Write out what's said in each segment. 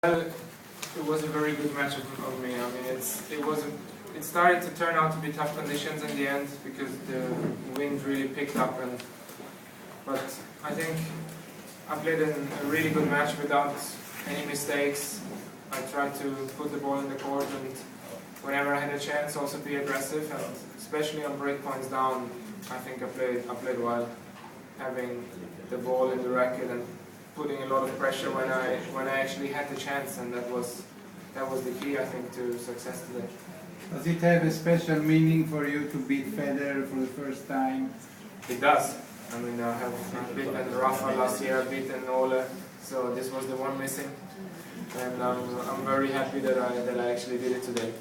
Well, it was a very good match of me. I mean, it started to turn out to be tough conditions in the end because the wind really picked up, but I think I played a really good match without any mistakes. I tried to put the ball in the court and whenever I had a chance also be aggressive, and especially on break points down, I think I played well, having the ball in the racket and putting a lot of pressure when I actually had the chance, and that was the key, I think, to success today. Does it have a special meaning for you to beat Federer for the first time? It does. I mean, I've beaten Rafa last year, I've beaten Ole, so this was the one missing, and I'm very happy that I actually did it today.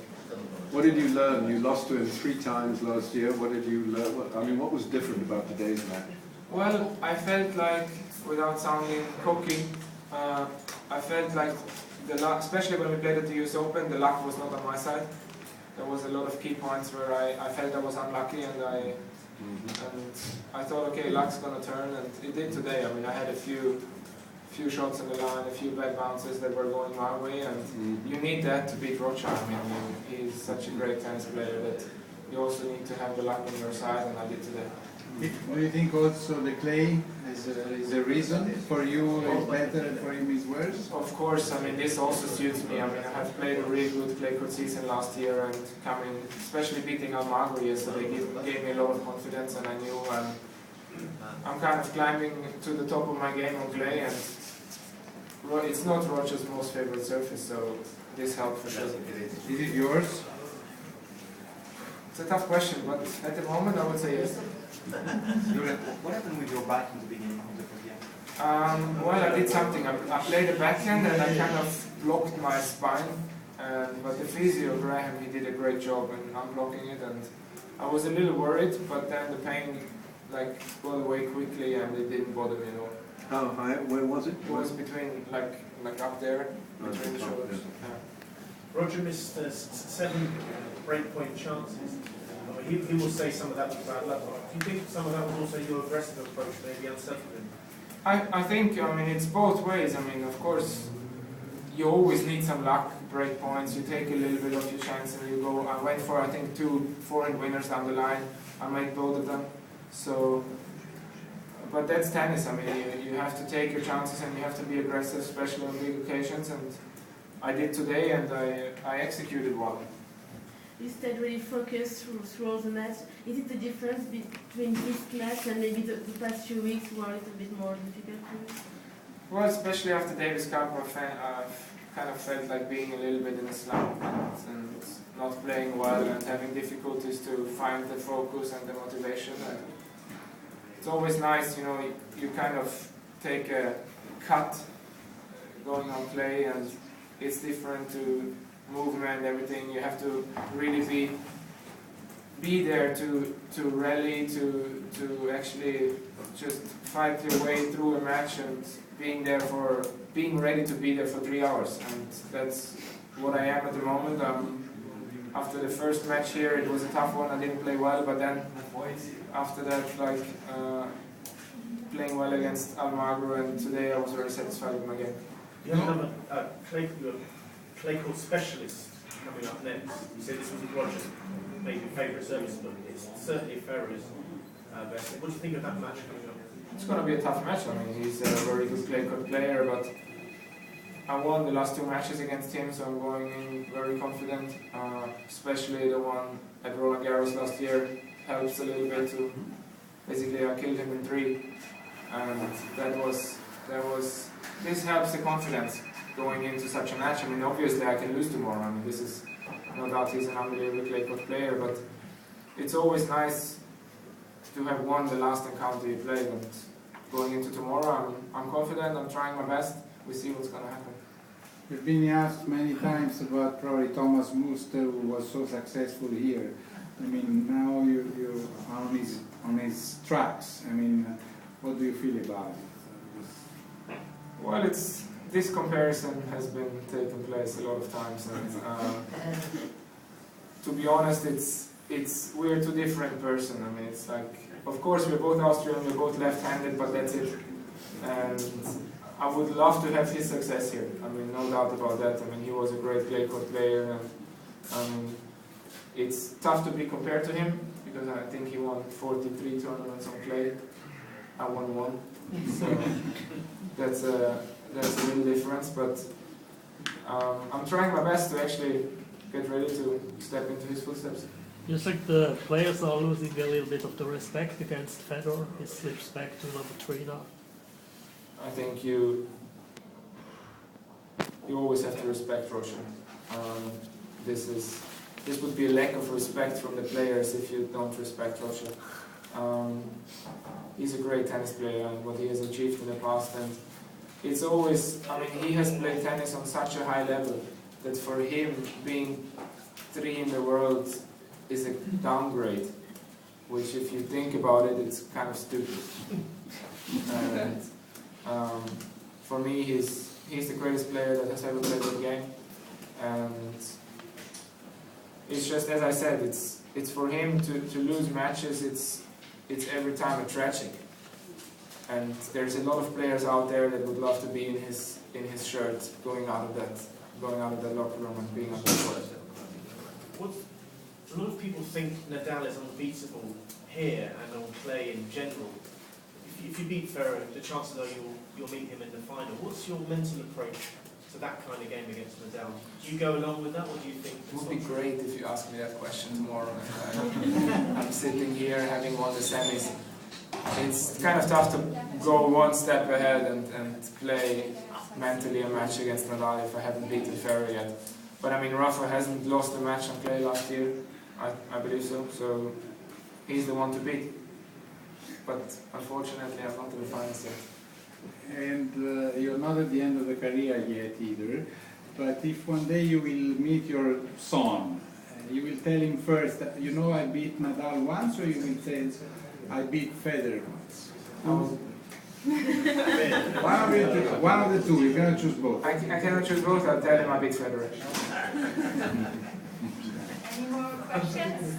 What did you learn? You lost to him 3 times last year. What did you learn? What was different about today's match? Well, I felt like, without sounding cocky, I felt like the luck, especially when we played at the US Open, the luck was not on my side. There was a lot of key points where I felt I was unlucky, and I thought, okay, luck's gonna turn, and it did today. I mean, I had a few shots on the line, a few bad bounces that were going my way, and you need that to beat Rocha. I mean, he's such a great tennis player that you also need to have the luck on your side, and I did today. Do you think also the clay is a reason for you is better and for him is worse? Of course, I mean, this also suits me. I mean, I have played a really good clay court season last year, and especially beating Almagro yesterday, gave me a lot of confidence, and I knew I'm kind of climbing to the top of my game on clay, and it's not Rocha's most favorite surface, so this helped for sure. Is it yours? It's a tough question, but at the moment I would say yes. What happened with your back in the beginning of the game? Well, I did something. I played a backhand and I kind of blocked my spine, but the physio, Graham, he did a great job in unblocking it, and I was a little worried, but then the pain got away quickly and it didn't bother me at all. How high? Where was it? It was between, like up there, between the shoulders. Yeah. Roger missed 7 breakpoint chances. I mean, he will say some of that was bad luck. Do you think some of that was also your aggressive approach, maybe unsettled him? I think, I mean, it's both ways. I mean, of course, you always need some luck, break points, you take a little bit of your chance and you go. I went for, I think, 2 forehand winners down the line. I made both of them. So, but that's tennis. I mean, you have to take your chances and you have to be aggressive, especially on big occasions. And I did today, and I executed well. You stayed really focused throughout the match. Is it the difference between this match and maybe the past few weeks were a little bit more difficult for you? Well, especially after Davis Cup, I've kind of felt like being a little bit in a slump and not playing well and having difficulties to find the focus and the motivation. And it's always nice, you know, you kind of take a cut going on clay, and it's different to movement, everything. You have to really be there to rally, to actually just fight your way through a match, and being ready to be there for 3 hours. And that's what I am at the moment. After the first match here, it was a tough one. I didn't play well, but then after that, playing well against Almagro, and today I was very satisfied with my game. You have another clay court specialist coming up next. You said this wasn't Roger's maybe favourite service, but it's certainly Federer's best. What do you think of that match coming up? It's going to be a tough match. I mean, he's a very good clay court player, but I won the last 2 matches against him, so I'm going in very confident. Especially the one at Roland Garros last year helps a little bit to. Basically, I killed him in 3, and this helps the confidence going into such a match. I mean, obviously I can lose tomorrow. I mean, this is no doubt he's an unbelievable clay court player, but it's always nice to have won the last encounter you played. And going into tomorrow, I'm confident. I'm trying my best. We see what's going to happen. You've been asked many times about probably Thomas Muster, who was so successful here. I mean, now you're on his tracks. I mean, what do you feel about it? Well, this comparison has been taking place a lot of times, and to be honest, we're 2 different persons. I mean, it's like, of course, we're both Austrian, we're both left-handed, but that's it. And I would love to have his success here. I mean, no doubt about that. I mean, he was a great clay court player, and it's tough to be compared to him because I think he won 43 tournaments on clay. I won one, so that's a little difference. But I'm trying my best to actually get ready to step into his footsteps. You think the players are losing a little bit of the respect against Federer? He slips back to number 3 now. I think you always have to respect Roger. This would be a lack of respect from the players if you don't respect Roger. He's a great tennis player and what he has achieved in the past, and it's always, I mean, he has played tennis on such a high level that for him being 3 in the world is a downgrade, which if you think about it, it's kind of stupid. And for me, he's the greatest player that has ever played the game, and it's just, as I said, it's for him to lose matches. It's every time a tragic, and there's a lot of players out there that would love to be in his shirt, going out of that locker room and being on the court. A lot of people think Nadal is unbeatable here and on clay in general. If you beat Federer, the chances are you'll meet him in the final. What's your mental approach to that kind of game against Nadal? Do you go along with that, or do you think... It would be great if you ask me that question tomorrow. I'm sitting here having won the semis. It's kind of tough to go one step ahead and play mentally a match against Nadal if I haven't beaten Federer yet. But I mean, Rafa hasn't lost a match on clay last year, I believe so. So he's the one to beat. But unfortunately, I'm not in the finals yet. And you're not at the end of the career yet either. But if one day you will meet your son, you will tell him first, you know, I beat Nadal once, or you will say, I beat Federer once? One of the two, you cannot choose both. I cannot choose both, I'll tell him I beat Federer. Any more questions?